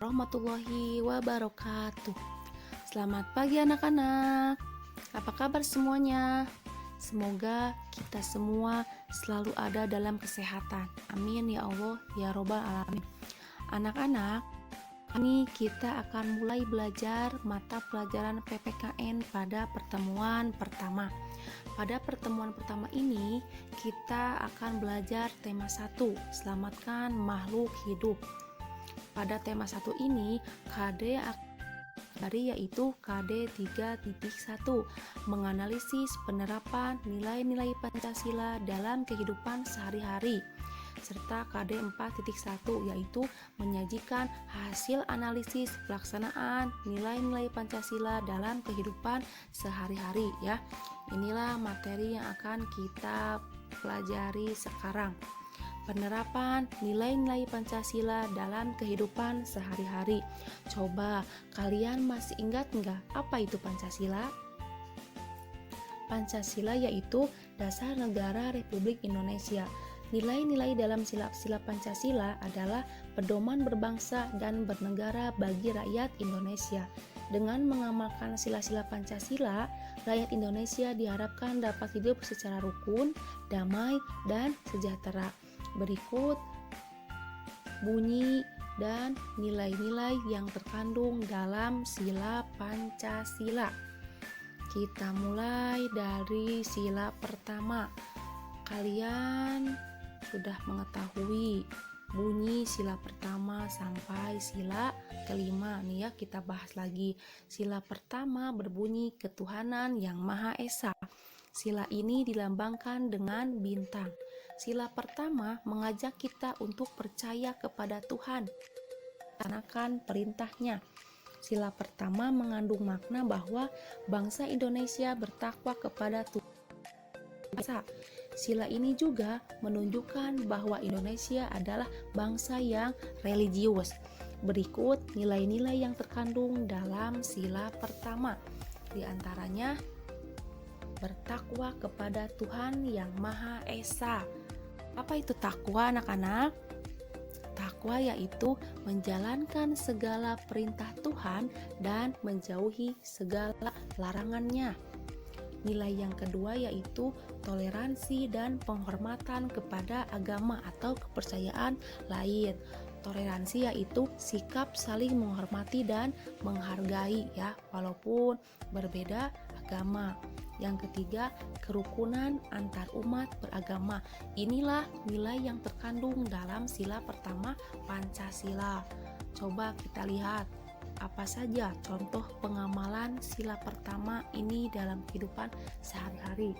warahmatullahi wabarakatuh. Selamat pagi anak-anak. Apa kabar semuanya? Semoga kita semua selalu ada dalam kesehatan. Amin ya Allah ya robbal alamin. Anak-anak, ini kita akan mulai belajar mata pelajaran PPKN pada pertemuan pertama. Pada pertemuan pertama ini kita akan belajar tema 1, selamatkan makhluk hidup. Pada tema 1 ini KD dari yaitu KD 3.1, menganalisis penerapan nilai-nilai Pancasila dalam kehidupan sehari-hari, serta KD 4.1 yaitu menyajikan hasil analisis pelaksanaan nilai-nilai Pancasila dalam kehidupan sehari-hari ya. Inilah materi yang akan kita pelajari sekarang. Penerapan nilai-nilai Pancasila dalam kehidupan sehari-hari. Coba kalian masih ingat nggak apa itu Pancasila? Pancasila yaitu dasar negara Republik Indonesia. Nilai-nilai dalam sila-sila Pancasila adalah pedoman berbangsa dan bernegara bagi rakyat Indonesia. Dengan mengamalkan sila-sila Pancasila, rakyat Indonesia diharapkan dapat hidup secara rukun, damai, dan sejahtera. Berikut bunyi dan nilai-nilai yang terkandung dalam sila Pancasila. Kita mulai dari sila pertama. Kalian sudah mengetahui bunyi sila pertama sampai sila kelima. Nih ya, kita bahas lagi. Sila pertama berbunyi ketuhanan yang Maha Esa. Sila ini dilambangkan dengan bintang. Sila pertama mengajak kita untuk percaya kepada Tuhan, melaksanakan perintahnya. Sila pertama mengandung makna bahwa bangsa Indonesia bertakwa kepada Tuhan. Sila ini juga menunjukkan bahwa Indonesia adalah bangsa yang religius. Berikut nilai-nilai yang terkandung dalam sila pertama. Di antaranya bertakwa kepada Tuhan yang Maha Esa. Apa itu takwa anak-anak? Takwa yaitu menjalankan segala perintah Tuhan dan menjauhi segala larangannya. Nilai yang kedua yaitu toleransi dan penghormatan kepada agama atau kepercayaan lain. Toleransi yaitu sikap saling menghormati dan menghargai ya, walaupun berbeda agama. Yang ketiga, kerukunan antar umat beragama. Inilah nilai yang terkandung dalam sila pertama Pancasila. Coba kita lihat apa saja contoh pengamalan sila pertama ini dalam kehidupan sehari-hari.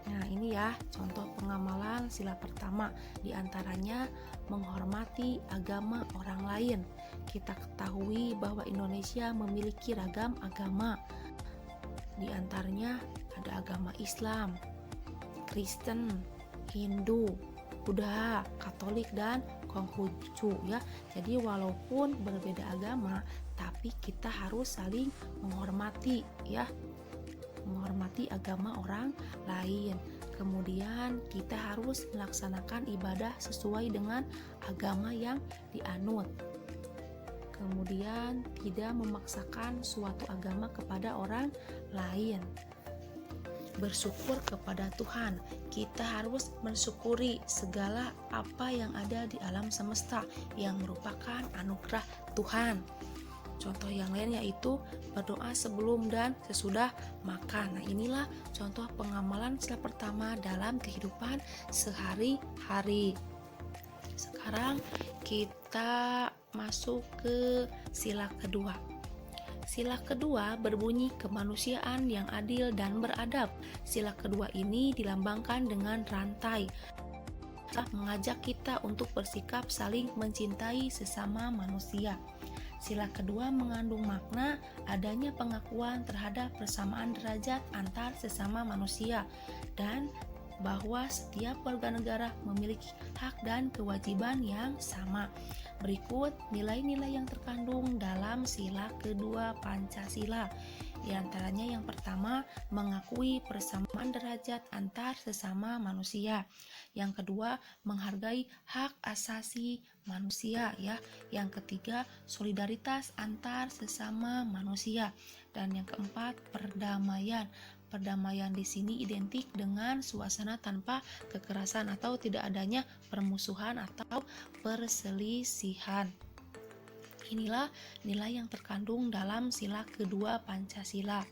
Nah, ini ya contoh pengamalan sila pertama. Di antaranya menghormati agama orang lain. Kita ketahui bahwa Indonesia memiliki ragam agama. Di antaranya ada agama Islam, Kristen, Hindu, Buddha, Katolik, dan Konghucu ya. Jadi walaupun berbeda agama, tapi kita harus saling menghormati ya, menghormati agama orang lain. Kemudian kita harus melaksanakan ibadah sesuai dengan agama yang dianut. Kemudian tidak memaksakan suatu agama kepada orang lain. Bersyukur kepada Tuhan. Kita harus mensyukuri segala apa yang ada di alam semesta yang merupakan anugerah Tuhan. Contoh yang lain yaitu berdoa sebelum dan sesudah makan. Nah, inilah contoh pengamalan sila pertama dalam kehidupan sehari-hari. Sekarang kita masuk ke sila kedua. Sila kedua berbunyi kemanusiaan yang adil dan beradab. Sila kedua ini dilambangkan dengan rantai, mengajak kita untuk bersikap saling mencintai sesama manusia. Sila kedua mengandung makna adanya pengakuan terhadap persamaan derajat antar sesama manusia dan bahwa setiap warga negara memiliki hak dan kewajiban yang sama. Berikut nilai-nilai yang terkandung dalam sila kedua Pancasila. Di antaranya yang pertama, mengakui persamaan derajat antar sesama manusia. Yang kedua, menghargai hak asasi manusia ya. Yang ketiga, solidaritas antar sesama manusia. Dan yang keempat, perdamaian. Perdamaian di sini identik dengan suasana tanpa kekerasan atau tidak adanya permusuhan atau perselisihan. Inilah nilai yang terkandung dalam sila kedua Pancasila.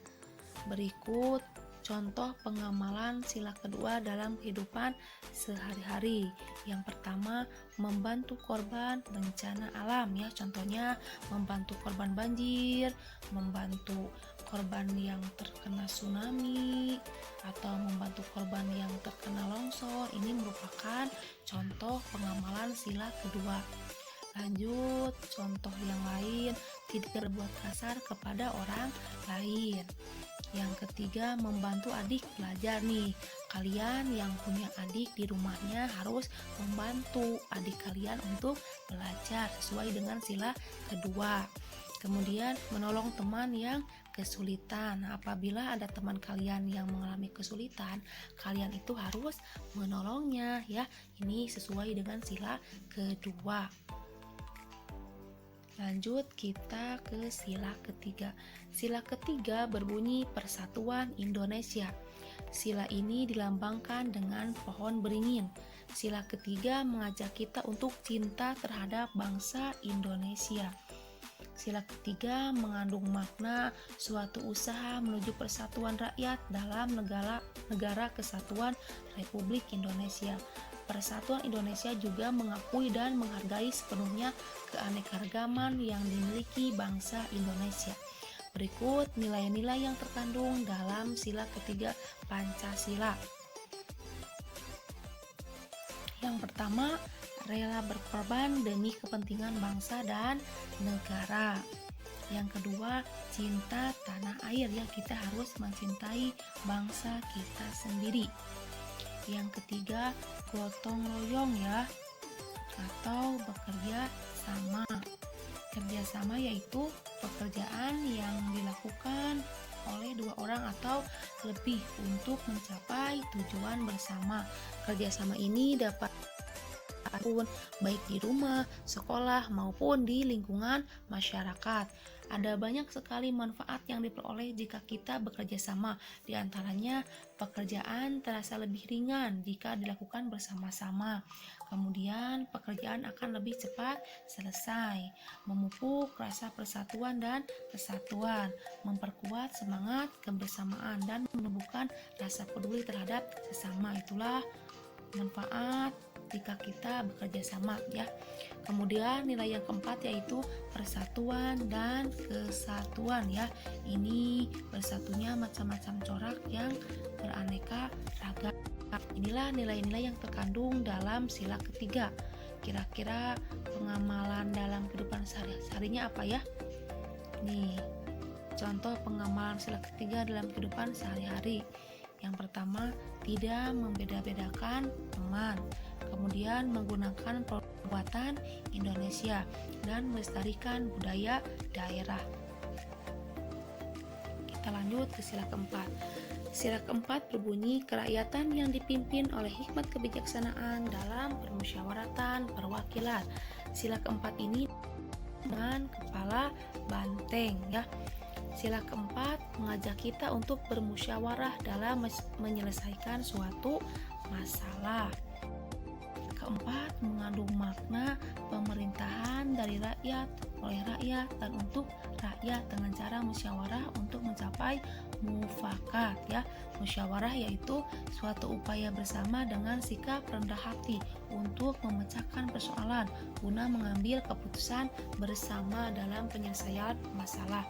Berikut contoh pengamalan sila kedua dalam kehidupan sehari-hari. Yang pertama, membantu korban bencana alam ya. Contohnya membantu korban banjir, membantu korban yang terkena tsunami, atau membantu korban yang terkena longsor. Ini merupakan contoh pengamalan sila kedua. Lanjut, contoh yang lain, tidak berbuat kasar kepada orang lain. Yang ketiga, membantu adik belajar nih. Kalian yang punya adik di rumahnya harus membantu adik kalian untuk belajar sesuai dengan sila kedua. Kemudian, menolong teman yang kesulitan. Nah, apabila ada teman kalian yang mengalami kesulitan, kalian itu harus menolongnya ya. Ini sesuai dengan sila kedua. Lanjut kita ke sila ketiga. Sila ketiga berbunyi Persatuan Indonesia. Sila ini dilambangkan dengan pohon beringin. Sila ketiga mengajak kita untuk cinta terhadap bangsa Indonesia. Sila ketiga mengandung makna suatu usaha menuju persatuan rakyat dalam negara kesatuan Republik Indonesia. Persatuan Indonesia juga mengakui dan menghargai sepenuhnya keanekaragaman yang dimiliki bangsa Indonesia. Berikut nilai-nilai yang terkandung dalam sila ketiga Pancasila. Yang pertama, rela berkorban demi kepentingan bangsa dan negara. Yang kedua, cinta tanah air ya, kita harus mencintai bangsa kita sendiri. Yang ketiga, gotong royong ya, atau bekerja sama. Kerjasama yaitu pekerjaan yang dilakukan oleh dua orang atau lebih untuk mencapai tujuan bersama. Kerjasama ini dapat baik di rumah, sekolah, maupun di lingkungan masyarakat. Ada banyak sekali manfaat yang diperoleh jika kita bekerja sama. Di antaranya, pekerjaan terasa lebih ringan jika dilakukan bersama-sama. Kemudian, pekerjaan akan lebih cepat selesai, memupuk rasa persatuan dan kesatuan, memperkuat semangat kebersamaan, dan menumbuhkan rasa peduli terhadap sesama. Itulah manfaat jika kita bekerja sama ya. Kemudian nilai yang keempat yaitu persatuan dan kesatuan ya. Ini bersatunya macam-macam corak yang beraneka ragam. Inilah nilai-nilai yang terkandung dalam sila ketiga. Kira-kira pengamalan dalam kehidupan sehari-harinya apa ya? Nih, contoh pengamalan sila ketiga dalam kehidupan sehari-hari. Yang pertama, tidak membeda-bedakan teman. Kemudian menggunakan perbuatan Indonesia dan melestarikan budaya daerah. Kita lanjut ke sila keempat. Sila keempat berbunyi kerakyatan yang dipimpin oleh hikmat kebijaksanaan dalam permusyawaratan perwakilan. Sila keempat ini dengan kepala banteng ya. Sila keempat mengajak kita untuk bermusyawarah dalam menyelesaikan suatu masalah. Keempat, mengandung makna pemerintahan dari rakyat, oleh rakyat, dan untuk rakyat dengan cara musyawarah untuk mencapai mufakat ya. Musyawarah yaitu suatu upaya bersama dengan sikap rendah hati untuk memecahkan persoalan guna mengambil keputusan bersama dalam penyelesaian masalah.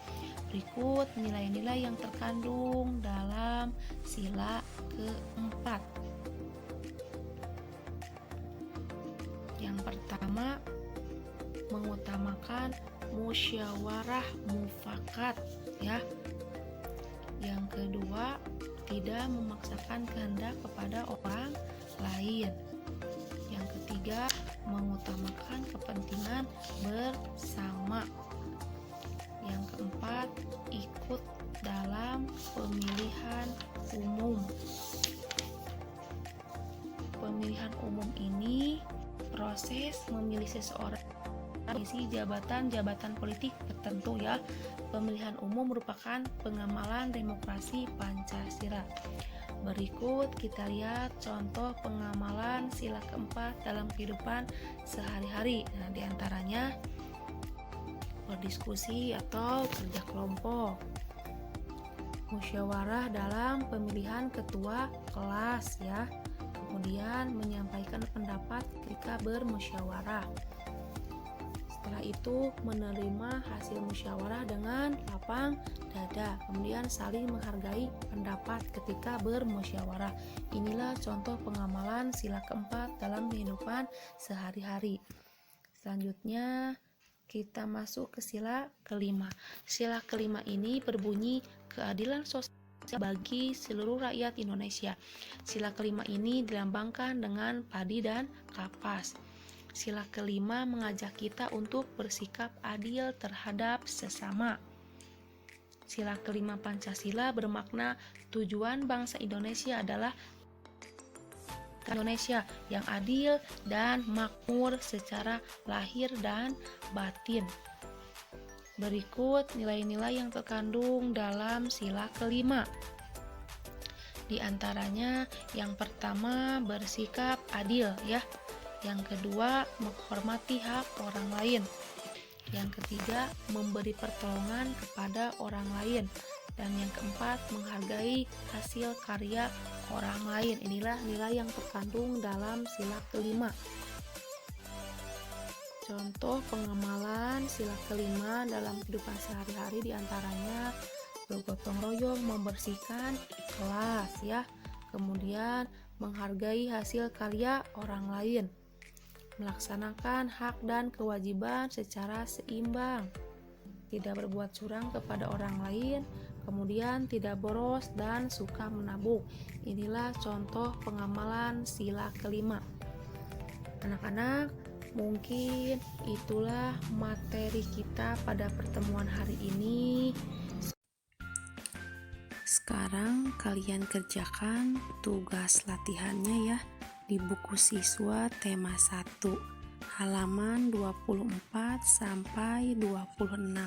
Berikut nilai-nilai yang terkandung dalam sila keempat. Yang pertama, mengutamakan musyawarah mufakat ya. Yang kedua, tidak memaksakan kehendak kepada orang lain. Yang ketiga, mengutamakan kepentingan bersama. Yang keempat, ikut dalam Pemilihan umum. Pemilihan umum ini proses memilih seseorang mengisi jabatan-jabatan politik tertentu ya. Pemilihan umum merupakan pengamalan demokrasi Pancasila. Berikut kita lihat contoh pengamalan sila keempat dalam kehidupan sehari-hari. Nah, diantaranya berdiskusi atau kerja kelompok, musyawarah dalam pemilihan ketua kelas ya, kemudian menyampaikan pendapat ketika bermusyawarah. Setelah itu menerima hasil musyawarah dengan lapang dada, kemudian saling menghargai pendapat ketika bermusyawarah. Inilah contoh pengamalan sila keempat dalam kehidupan sehari-hari. Selanjutnya kita masuk ke sila kelima. Sila kelima ini berbunyi keadilan sosial bagi seluruh rakyat Indonesia. Sila kelima ini dilambangkan dengan padi dan kapas. Sila kelima mengajak kita untuk bersikap adil terhadap sesama. Sila kelima Pancasila bermakna tujuan bangsa Indonesia adalah Indonesia yang adil dan makmur secara lahir dan batin. Berikut nilai-nilai yang terkandung dalam sila kelima. Di antaranya yang pertama bersikap adil ya. Yang kedua, menghormati hak orang lain. Yang ketiga, memberi pertolongan kepada orang lain. Dan yang keempat, menghargai hasil karya orang lain. Inilah nilai yang terkandung dalam sila kelima. Contoh pengamalan sila kelima dalam kehidupan sehari-hari diantaranya bergotong royong membersihkan kelas ya. Kemudian menghargai hasil karya orang lain. Melaksanakan hak dan kewajiban secara seimbang, tidak berbuat curang kepada orang lain, kemudian tidak boros dan suka menabung. Inilah contoh pengamalan sila kelima. Anak-anak, mungkin itulah materi kita pada pertemuan hari ini. Sekarang kalian kerjakan tugas latihannya ya. Di buku siswa tema 1 halaman 24 sampai 26.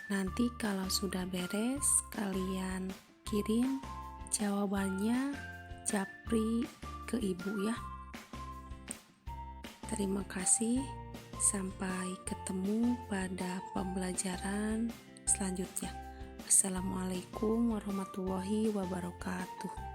Nanti kalau sudah beres kalian kirim jawabannya japri ke ibu ya. Terima kasih, sampai ketemu pada pembelajaran selanjutnya. Assalamualaikum warahmatullahi wabarakatuh.